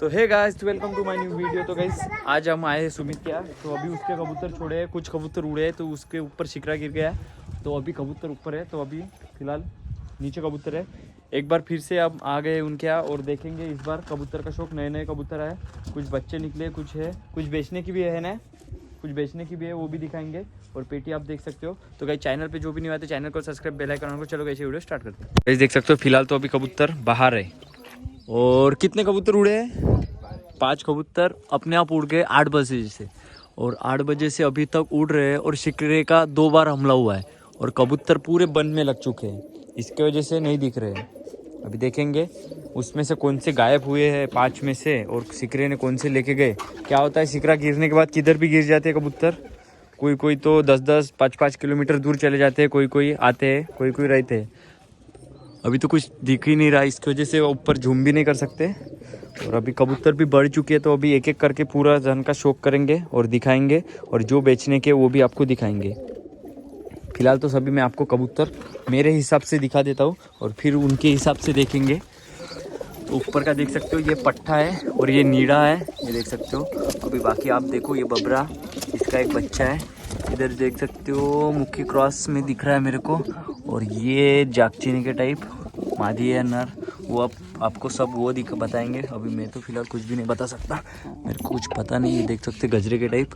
तो hey guys, welcome to my new video. तो guys आज हम आए हैं सुमित के यहाँ। तो अभी उसके कबूतर छोड़े हैं, कुछ कबूतर उड़े हैं तो उसके ऊपर शिकरा गिर गया। तो अभी कबूतर ऊपर है, तो अभी फिलहाल नीचे कबूतर है। एक बार फिर से अब आ गए उनके यहाँ और देखेंगे इस बार कबूतर का शौक। नए नए कबूतर आए, कुछ बच्चे निकले, कुछ है, कुछ बेचने की भी है ना, कुछ बेचने की भी है, वो भी दिखाएंगे। और पेटी आप देख सकते हो। तो गाइस चैनल पे जो भी नहीं आते चैनल को सब्सक्राइब, बेल आइकन को। चलो गाइस वीडियो स्टार्ट करते हैं। गाइस देख सकते हो फिलहाल तो अभी कबूतर बाहर है। और कितने कबूतर उड़े हैं? 5 कबूतर अपने आप उड़ गए 8 बजे से। और 8 बजे से अभी तक उड़ रहे हैं और शिकरे का 2 बार हमला हुआ है। और कबूतर पूरे बन में लग चुके हैं, इसके वजह से नहीं दिख रहे हैं। अभी देखेंगे उसमें से कौन से गायब हुए हैं 5 में से, और शिकरे ने कौन से लेके गए। क्या होता है, शिकरा गिरने के बाद किधर भी गिर जाते हैं कबूतर। कोई कोई तो 10-10, 5-5 किलोमीटर दूर चले जाते हैं, कोई कोई आते हैं, कोई कोई रहते हैं। अभी तो कुछ दिख ही नहीं रहा, इसकी वजह से ऊपर झूम भी नहीं कर सकते। और अभी कबूतर भी बढ़ चुके हैं, तो अभी एक एक करके पूरा जन का शौक करेंगे और दिखाएंगे। और जो बेचने के वो भी आपको दिखाएंगे। फिलहाल तो सभी मैं आपको कबूतर मेरे हिसाब से दिखा देता हूँ और फिर उनके हिसाब से देखेंगे। तो ऊपर का देख सकते हो, ये पट्टा है और ये नीड़ा है, ये देख सकते हो। अभी बाकी आप देखो, ये बबरा, इसका एक बच्चा है। इधर देख सकते हो मुखी क्रॉस में दिख रहा है मेरे को। और ये जागचीनी के टाइप मादी है नर, वो आपको सब वो बताएंगे। अभी मैं तो फिलहाल कुछ भी नहीं बता सकता, मेरे को कुछ पता नहीं। ये देख सकते गजरे के टाइप,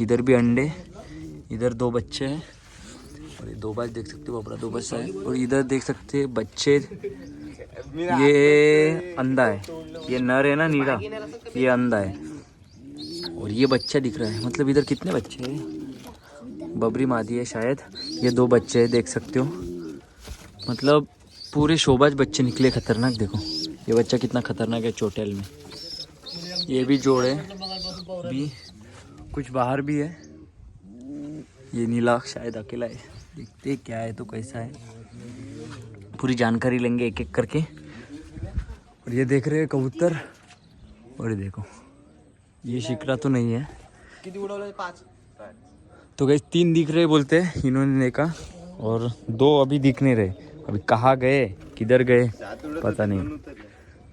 इधर भी अंडे, इधर 2 बच्चे हैं। और ये 2 बार देख सकते हो, बबरा 2 बच्चा है। और इधर देख सकते हैं बच्चे, ये अंधा है, ये नर है ना नीला, ये अंधा है। और ये बच्चा दिख रहा है, मतलब इधर कितने बच्चे हैं, बबरी मादी है शायद। ये 2 बच्चे हैं, देख सकते हो। मतलब पूरे शोबाज बच्चे निकले, खतरनाक। देखो ये बच्चा कितना खतरनाक है चोटेल में। ये भी जोड़ है, भी कुछ बाहर भी है। ये नीला शायद अकेला है, देखते क्या है तो कैसा है, पूरी जानकारी लेंगे एक एक करके। और ये देख रहे हैं कबूतर, और ये देखो ये शिकरा तो नहीं है। तो गाइस 3 दिख रहे बोलते हैं इन्होंने देखा, और 2 अभी दिख नहीं रहे। अभी कहाँ गए, किधर गए पता नहीं।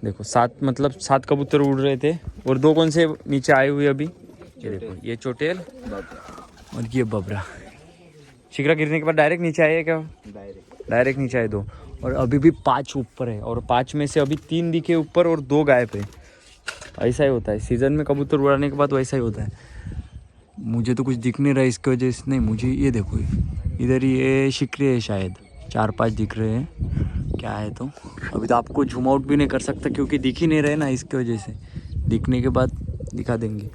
देखो 7, मतलब 7 कबूतर उड़ रहे थे और 2 कौन से नीचे आए हुए अभी। ये देखो, ये चोटेल और ये बबरा। शिकरा गिरने के बाद डायरेक्ट नीचे आए क्या? डायरेक्ट नीचे आए 2। और अभी भी 5 ऊपर है, और 5 में से अभी 3 दिखे ऊपर और 2 गायब है। ऐसा ही होता है सीजन में, कबूतर उड़ाने के बाद वैसा ही होता है। मुझे तो कुछ दिख नहीं रहा है इसकी वजह से। नहीं, मुझे ये देखो, इधर ये शिकरे है शायद, 4-5 दिख रहे हैं। क्या है तो अभी तो आपको जूम आउट भी नहीं कर सकता क्योंकि दिख ही नहीं रहे ना, इसकी वजह से। दिखने के बाद दिखा देंगे।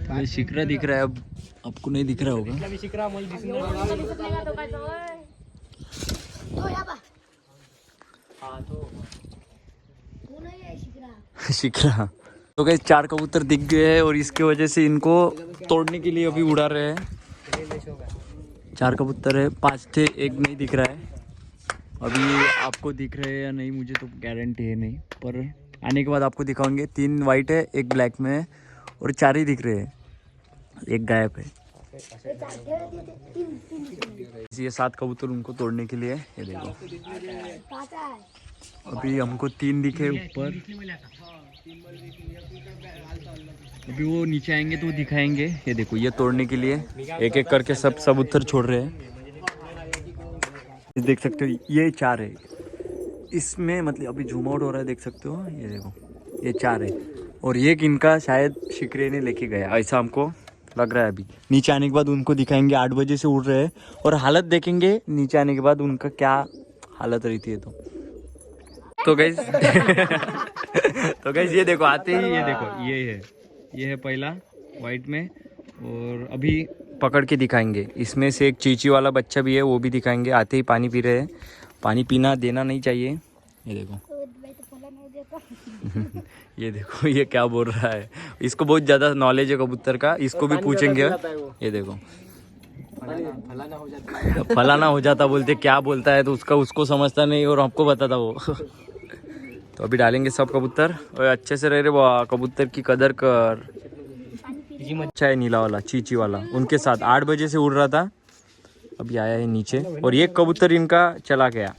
ये शिकरा दिख रहा है, अब आपको नहीं दिख रहा होगा। शिकरा तो गाइस 4 कबूतर दिख गए हैं, और इसके वजह से इनको तोड़ने के लिए अभी उड़ा रहे हैं। 4 कबूतर है, 5 थे, एक नहीं दिख रहा है। अभी आपको दिख रहे हैं या नहीं मुझे तो गारंटी है नहीं, पर आने के बाद आपको दिखाएंगे। 3 वाइट है, 1 ब्लैक में है, और 4 ही दिख रहे हैं, 1 गायब है। ये 7 कबूतर उनको तोड़ने के लिए। ये देखो अभी हमको 3 दिखे ऊपर, अभी वो नीचे आएंगे तो दिखाएंगे। ये देखो ये तोड़ने के लिए एक एक करके सब कबूतर छोड़ रहे हैं। देख सकते हो ये 4 है इसमें, मतलब अभी जूम आउट हो रहा है, देख सकते हो। ये देखो ये 4 है, और एक इनका शायद शिकरे ने लेके गया, ऐसा हमको लग रहा है। अभी नीचे आने के बाद उनको दिखाएंगे। 8 बजे से उड़ रहे हैं, और हालत देखेंगे नीचे आने के बाद उनका क्या हालत रहती है। तो गाइस तो गाइस ये देखो आते ही, ये देखो ये है पहला वाइट में। और अभी पकड़ के दिखाएंगे। इसमें से एक चीची वाला बच्चा भी है, वो भी दिखाएंगे। आते ही पानी पी रहे हैं, पानी पीना देना नहीं चाहिए। ये देखो ये देखो ये क्या बोल रहा है, इसको बहुत ज़्यादा नॉलेज है कबूतर का, इसको भी पूछेंगे। ये देखो फलाना हो जाता बोलते, क्या बोलता है तो उसको समझता नहीं और हमको बताता वो। तो अभी डालेंगे सब कबूतर, और अच्छे से रह रहे वो कबूतर की कदर कर। अच्छा है नीला वाला, चीची वाला, उनके साथ 8 बजे से उड़ रहा था, अभी आया है नीचे। और एक कबूतर इनका चला गया,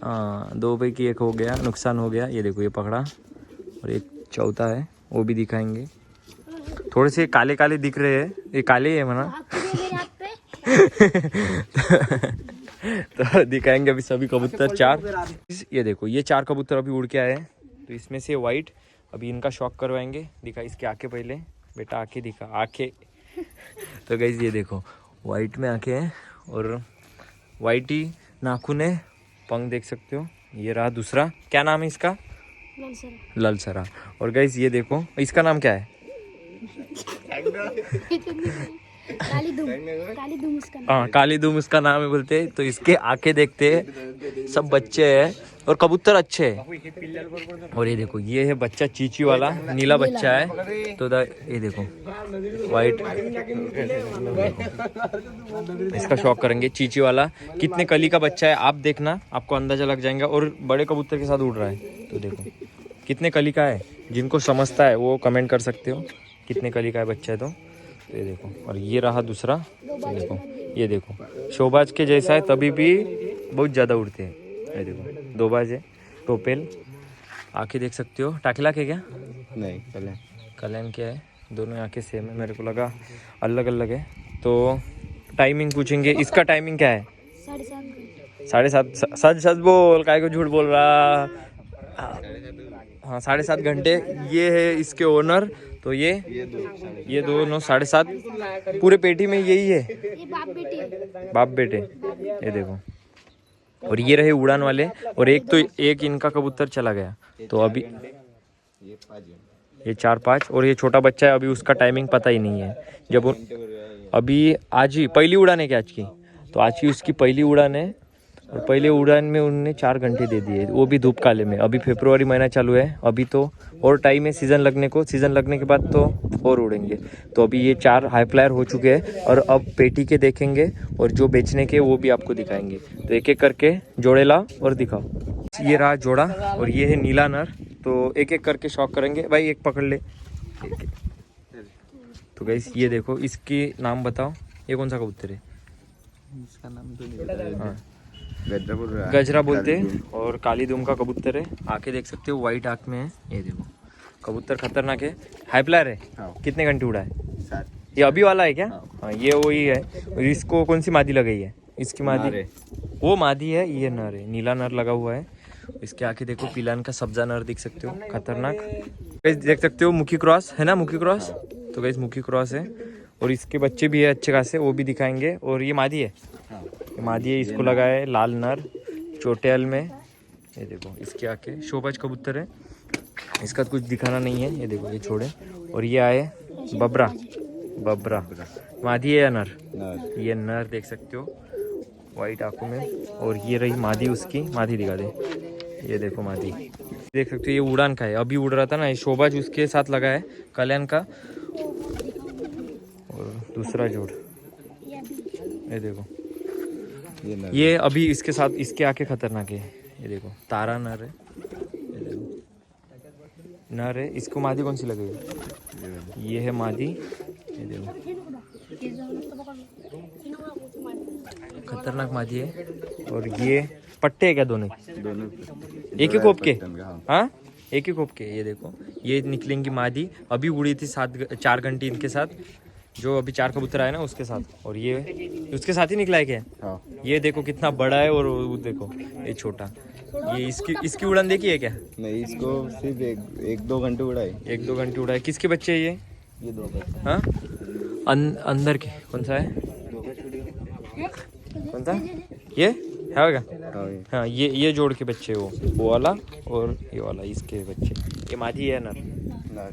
हाँ 2 पैकी 1 हो गया, नुकसान हो गया। ये देखो ये पकड़ा और एक चौथा है वो भी दिखाएंगे। थोड़े से काले काले दिख रहे हैं, ये काले है मना तो दिखाएंगे अभी सभी कबूतर 4। ये देखो ये 4 कबूतर अभी उड़ के आए हैं, तो इसमें से वाइट अभी इनका शौक करवाएंगे। दिखा इसकी आंखें पहले, बेटा आंखें दिखा, आंखें तो गाइस ये देखो वाइट में आंखें हैं और वाइट ही नाखून है, पंख देख सकते हो। ये रहा दूसरा, क्या नाम है इसका? ललसरा। और गाइस ये देखो इसका नाम क्या है? काली धूम उसका नाम है बोलते हैं। तो इसके आंखें देखते हैं, सब बच्चे हैं और कबूतर अच्छे हैं। और ये देखो ये है बच्चा चीची वाला, नीला बच्चा है। तो ये देखो वाइट, इसका शौक करेंगे चीची वाला। कितने कली का बच्चा है आप देखना, आपको अंदाजा लग जाएगा। और बड़े कबूतर के साथ उड़ रहा है, तो देखो कितने कली का है। जिनको समझता है वो कमेंट कर सकते हो कितने कली का है बच्चा है। तो ये देखो, और ये रहा दूसरा। ये देखो शोबाज के जैसा है, तभी भी बहुत ज़्यादा उड़ते हैं। ये देखो 2 बाज है, टोपेल। आंखें देख सकते हो, टाकला के क्या? नहीं, कल्याण क्या है। दोनों आंखें सेम है, मेरे को लगा अलग अलग है। तो टाइमिंग पूछेंगे, इसका टाइमिंग क्या है? 7:30। सच बोल, काय को झूठ बोल रहा। हाँ 7.5 घंटे। ये है इसके ओनर। तो ये दोनों 7.5 पूरे पेटी में यही है। ये बाप बेटे ये देखो। और ये रहे उड़ान वाले, और एक इनका कबूतर चला गया। तो अभी ये 4-5 और ये छोटा बच्चा है, अभी उसका टाइमिंग पता ही नहीं है। जब अभी आज ही पहली उड़ान है क्या आज की? तो आज की उसकी पहली उड़ान है, और पहले उड़ान में उन्होंने 4 घंटे दे दिए, वो भी धूप काले में। अभी फरवरी महीना चालू है, अभी तो और टाइम है सीज़न लगने को। सीज़न लगने के बाद तो और उड़ेंगे। तो अभी ये 4 हाई फ्लायर हो चुके हैं, और अब पेटी के देखेंगे और जो बेचने के वो भी आपको दिखाएंगे। तो एक एक करके जोड़े लाओ और दिखाओ। ये रहा जोड़ा, और ये है नीला नर। तो एक एक करके शौक करेंगे। भाई एक पकड़ ले। तो गाइस ये देखो, इसकी नाम बताओ, ये कौन सा कबूतर है? इसका नाम तो हाँ गजरा बोलते हैं, और काली धूम का कबूतर है। आंखें देख सकते हो, वाइट आंख में है। ये देखो कबूतर खतरनाक है, हाई फ्लायर है। कितने घंटे उड़ा है? 7। ये अभी वाला है क्या? हाँ ये वही है। और इसको कौन सी मादी लगाई है? इसकी मादी, वो मादी है, ये नर है, नीला नर लगा हुआ है। इसके आंखें देखो, पिलान का सब्जा नर देख सकते हो, खतरनाक। देख सकते हो मुखी क्रॉस है ना, मुखी क्रॉस। तो गाइस मुखी क्रॉस है, और इसके बच्चे भी है अच्छे खासे, वो भी दिखाएंगे। और ये मादी है, मादी है, इसको लगा है लाल नर चोटेल में। ये देखो इसकी आंखें, शोबाज कबूतर है, इसका कुछ दिखाना नहीं है। ये देखो ये छोड़े। और ये आए बबरा, मादी है या नर? ये नर देख सकते हो वाइट आंखों में। और ये रही मादी, उसकी मादी दिखा दे। ये देखो मादी देख सकते हो, ये उड़ान का है, अभी उड़ रहा था ना। ये शोबाज उसके साथ लगा है, कल्याण का। और दूसरा जोड़ ये देखो, ये अभी इसके साथ, इसके आंखें खतरनाक है। ये देखो तारा नर है, ये देखो नर है। इसको मादी कौन सी लगेगी? ये है मादी। ये देखो खतरनाक मादी है। और ये पट्टे है क्या? दोनों एक ही कोप के? हाँ एक ही कोप के। ये देखो ये निकलेंगी मादी, अभी उड़ी थी 4 घंटे इनके साथ। जो अभी 4 कबूतर आए ना उसके साथ, और ये उसके साथ ही निकला है क्या? हाँ। ये देखो कितना बड़ा है, और वो देखो ये छोटा। ये इसकी उड़ान देखी है क्या? नहीं, इसको सिर्फ 1-2 घंटे उड़ाए। 1-2 घंटे उड़ाए। किसके बच्चे है ये? दो बच्चे। हाँ अंदर के कौन सा है? कौन सा ये है क्या? हाँ ये जोड़ के बच्चे, वो वाला और ये वाला, इसके बच्चे। ये मादी है नर।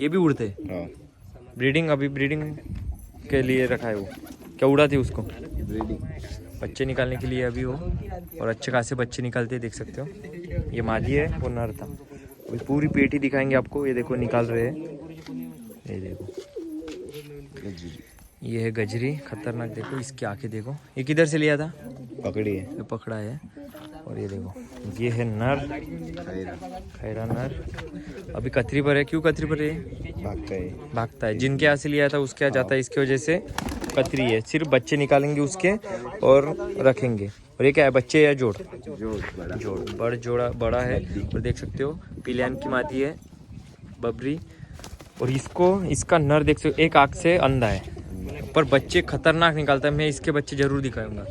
ये भी उड़ते? हाँ। ब्रीडिंग, अभी ब्रीडिंग के लिए रखा है। वो क्या उड़ा थी उसको? ब्रीडिंग, बच्चे निकालने के लिए अभी वो। और अच्छे खासे बच्चे निकालते देख सकते हो। ये मादी है, वो नर था। अभी पूरी पेटी दिखाएंगे आपको। ये देखो निकाल रहे हैं, ये देखो ये है गजरी, खतरनाक। देखो इसकी आंखें देखो। ये किधर से लिया था? पकड़ी है, ये पकड़ा है। और ये देखो ये है नर, खैरा नर। अभी कतरी पर है। क्यों कतरी पर है? भागता है। जिनके यहाँ से लिया था उसके यहाँ जाता है, इसकी वजह से कतरी है। सिर्फ बच्चे निकालेंगे उसके और रखेंगे। और ये क्या है, बच्चे या जोड़? जोड़ बड़ा जोड़ जोड़ा बड़ा है। और देख सकते हो पिलियन की मादी है बबरी। और इसका नर देख सकते हो, एक आँख से अंधा है, पर बच्चे खतरनाक निकालता है। मैं इसके बच्चे जरूर दिखाऊंगा।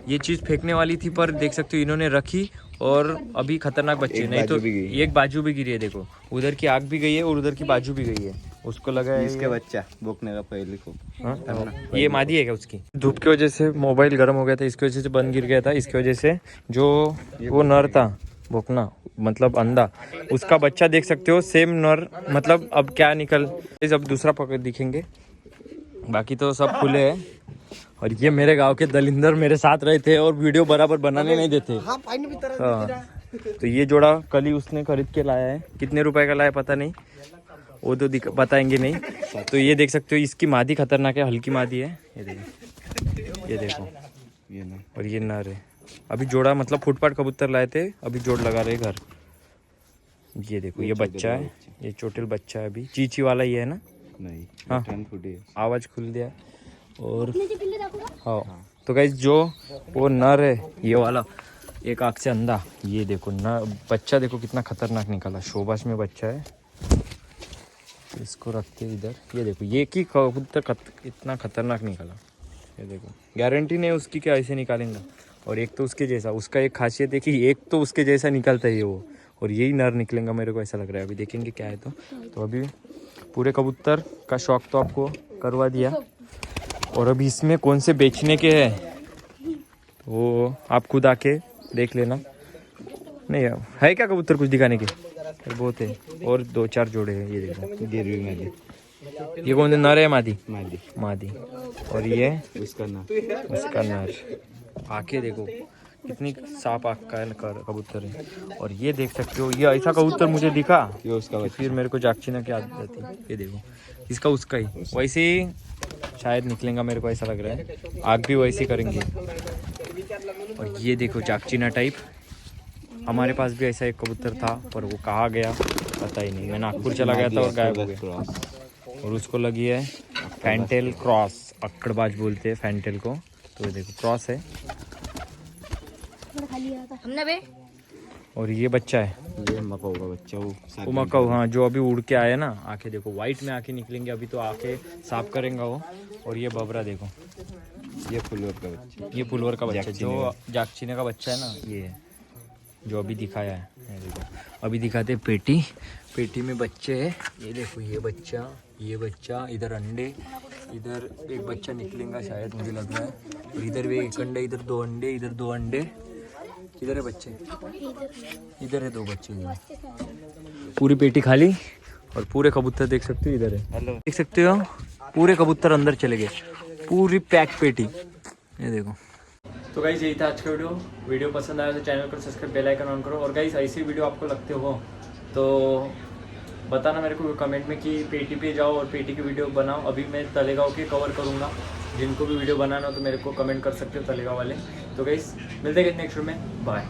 ये चीज़ फेंकने वाली थी पर देख सकते हो इन्होंने रखी, और अभी खतरनाक बच्चे। नहीं तो एक बाजू भी गिरी है, देखो उधर की आँख भी गई है और उधर की बाजू भी गई है। उसको लगा है इसके बच्चा भोंकने का पहले को। ये मादी है क्या उसकी? धूप की वजह से मोबाइल गर्म हो गया था, इसकी वजह से बंद गिर गया था। इसकी वजह से जो वो नर था भोंकना मतलब अंधा, उसका बच्चा देख सकते हो सेम नर। मतलब अब क्या निकल, अब दूसरा पकड़ दिखेंगे, बाकी तो सब खुले हैं। और ये मेरे गांव के दलिंदर मेरे साथ रहे थे और वीडियो बराबर बनाने नहीं देते। हाँ, तो ये जोड़ा कल ही उसने खरीद के लाया है। कितने रुपए का लाया पता नहीं, वो तो बताएंगे नहीं। तो ये देख सकते हो इसकी मादी खतरनाक है, हल्की मादी है। ये देखो, ये देखो, ये ना और ये नर है। अभी जोड़ा मतलब फुटपाथ कबूतर लाए थे, अभी जोड़ लगा रहे घर। ये देखो, ये बच्चा है, ये चोटिल बच्चा है अभी। चीची वाला ये है ना? नहीं, हाँ, फुटी आवाज खुल दिया। और हाँ, तो गाइस जो वो नर है ये वाला, एक आँख से अंधा, ये देखो ना बच्चा, देखो कितना खतरनाक निकाला। शोबाश में बच्चा है, इसको रखते हैं इधर। ये देखो ये की कबूतर इतना खतरनाक निकाला। ये देखो, गारंटी नहीं उसकी क्या ऐसे निकालेंगे। और एक तो उसके जैसा, उसका एक खासियत है कि एक तो उसके जैसा निकलता है वो, और यही नर निकलेगा मेरे को ऐसा लग रहा है। अभी देखेंगे क्या है। तो अभी पूरे कबूतर का शौक तो आपको करवा दिया, और अभी इसमें कौन से बेचने के हैं वो आप खुद आके देख लेना। नहीं है क्या कबूतर कुछ दिखाने के? बहुत है, और 2-4 जोड़े हैं। ये देखो, गिरवी मादी, ये कौन से नर है? मादी मादी मादी। और ये उसका ना उसका नर। आंखें देखो कितनी साफ आँख का कबूतर है। और ये देख सकते हो, ये ऐसा कबूतर मुझे दिखा, ये उसका फिर मेरे को जागचीना की आदत आती है। ये देखो, इसका उसका ही वैसे ही शायद निकलेगा, मेरे को ऐसा लग रहा है। आग भी वैसे ही करेंगे। और ये देखो जागचीना टाइप, हमारे पास भी ऐसा एक कबूतर था, पर वो कहाँ गया पता ही नहीं। मैं नागपुर चला गया था और गायब हो गया। और उसको लगी है फैंटेल क्रॉस, अक्कड़बाज बोलते हैं फैंटेल को। तो ये देखो क्रॉस है। और ये बच्चा है, ये मकाऊ का बच्चा, वो मकाऊ, हाँ, जो अभी उड़ के आया ना। आंखें देखो वाइट में आंखें निकलेंगे, अभी तो आंखें साफ करेंगा वो। और ये बबरा देखो, ये फुलवर का बच्चा, ये पुलवर का बच्चा, जो जागचीने का बच्चा है ना, ये है जो अभी दिखाया है। ये देखो, अभी दिखाते पेटी, पेटी में बच्चे है। ये देखो, ये बच्चा, इधर अंडे, इधर एक बच्चा निकलेगा शायद, मुझे लग रहा है। और इधर भी एक अंडे, इधर 2 अंडे, इधर 2 अंडे। किधर है बच्चे? इधर है 2 बच्चे। पूरी पेटी खाली, और पूरे कबूतर देख सकते हो इधर है। देख सकते हो पूरे कबूतर अंदर चले गए, पूरी पैक पेटी। ये देखो। तो गाइस यही था आज का वीडियो पसंद आया तो चैनल को सब्सक्राइब, बेल आइकन ऑन करो। और गाइस ऐसी वीडियो आपको लगते हो तो बताना मेरे को कमेंट में कि पेटी पे जाओ और पेटी की वीडियो बनाओ। अभी मैं तलेगांव के कवर करूँगा, जिनको भी वीडियो बनाना हो तो मेरे को कमेंट कर सकते हो तलेगांव वाले। तो गाइस मिलते हैं नेक्स्ट वीडियो में, बाय।